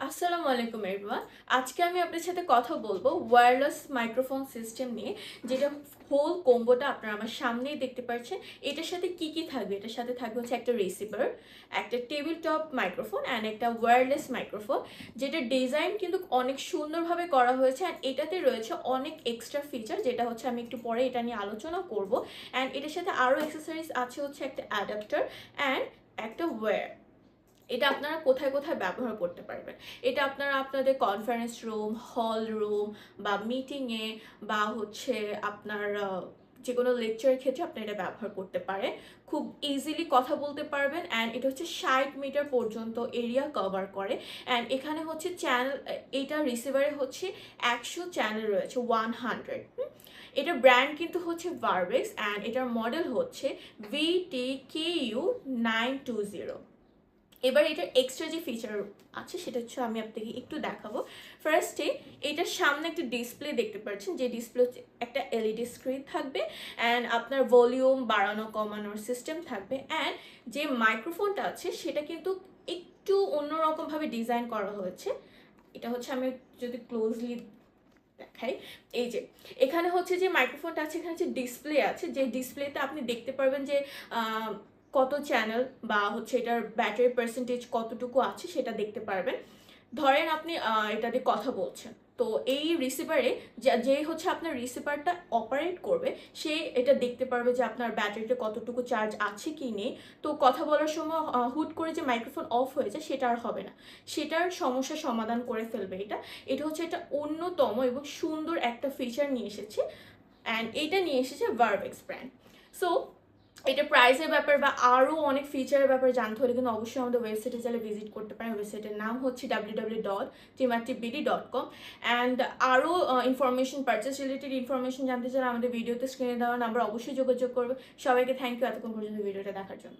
আসসালামু আলাইকুম এভরিওয়ান। আজকে আমি আপনার সাথে কথা বলবো ওয়্যারলেস মাইক্রোফোন সিস্টেম নিয়ে, যেটা হোল কম্বোটা আপনারা আমার সামনেই দেখতে পাচ্ছেন। এটার সাথে কি কি থাকবে? এটার সাথে থাকবে হচ্ছে একটা রিসিভার, একটা টেবিল টপ মাইক্রোফোন অ্যান্ড একটা ওয়্যারলেস মাইক্রোফোন, যেটা ডিজাইন কিন্তু অনেক সুন্দরভাবে করা হয়েছে। অ্যান্ড এটাতে রয়েছে অনেক এক্সট্রা ফিচার, যেটা হচ্ছে আমি একটু পরে এটা নিয়ে আলোচনা করব। অ্যান্ড এটার সাথে আরও অ্যাক্সেসরিজ আছে, হচ্ছে একটা অ্যাডাপ্টার অ্যান্ড একটা ওয়্যার। এটা আপনারা কোথায় কোথায় ব্যবহার করতে পারবেন? এটা আপনারা আপনাদের কনফারেন্স রুম, হল রুম বা মিটিংয়ে বা হচ্ছে আপনার যে কোনো লেকচারের ক্ষেত্রে আপনি এটা ব্যবহার করতে পারেন। খুব ইজিলি কথা বলতে পারবেন। অ্যান্ড এটা হচ্ছে 60 মিটার পর্যন্ত এরিয়া কভার করে। অ্যান্ড এখানে হচ্ছে চ্যানেল, এটা রিসিভারে হচ্ছে 100 চ্যানেল রয়েছে, 100। এটা ব্র্যান্ড কিন্তু হচ্ছে ভারবেক্স অ্যান্ড এটার মডেল হচ্ছে VTKU920। এবার এটার এক্সট্রা যে ফিচার আছে সেটা হচ্ছে আমি আপনাকে একটু দেখাবো। ফার্স্টে এটার সামনে একটা ডিসপ্লে দেখতে পাচ্ছেন, যে ডিসপ্লে একটা এলইডি স্ক্রিন থাকবে অ্যান্ড আপনার ভলিউম বাড়ানো কমানোর সিস্টেম থাকবে। অ্যান্ড যে মাইক্রোফোনটা আছে সেটা কিন্তু একটু অন্যরকমভাবে ডিজাইন করা হয়েছে। এটা হচ্ছে আমি যদি ক্লোজলি দেখাই, এই যে এখানে হচ্ছে যে মাইক্রোফোনটা আছে, এখানে যে ডিসপ্লে আছে, যে ডিসপ্লেতে আপনি দেখতে পারবেন যে কত চ্যানেল বা হচ্ছে এটার ব্যাটারি পার্সেন্টেজ কতটুকু আছে সেটা দেখতে পারবেন। ধরেন আপনি এটা দিয়ে কথা বলছেন, তো এই রিসিভারে যে হচ্ছে আপনার রিসিভারটা অপারেট করবে, সে এটা দেখতে পারবে যে আপনার ব্যাটারিটা কতটুকু চার্জ আছে কি নেই। তো কথা বলার সময় হুট করে যে মাইক্রোফোন অফ হয়ে যায় সেটা আর হবে না, সেটার সমস্যা সমাধান করে ফেলবে এটা। এটা হচ্ছে একটা অন্যতম এবং সুন্দর একটা ফিচার নিয়ে এসেছে, অ্যান্ড এটা নিয়ে এসেছে ভারবেক্স ব্র্যান্ড। সো এটা প্রাইসের ব্যাপার বা আরও অনেক ফিচারের ব্যাপারে জানতে হলে কিন্তু অবশ্যই আমাদের ওয়েবসাইটে চাইলে ভিজিট করতে পারেন। ওয়েবসাইটের নাম হচ্ছে www.timartbd.com। অ্যান্ড আরও ইনফরমেশন, পারচেস রিলেটেড ইনফরমেশন জানতে চাইলে আমাদের ভিডিওতে স্ক্রিনে দেওয়া নাম্বার অবশ্যই যোগাযোগ করবে। সবাইকে থ্যাংক ইউ এতক্ষণ পর্যন্ত ভিডিওটা দেখার জন্য।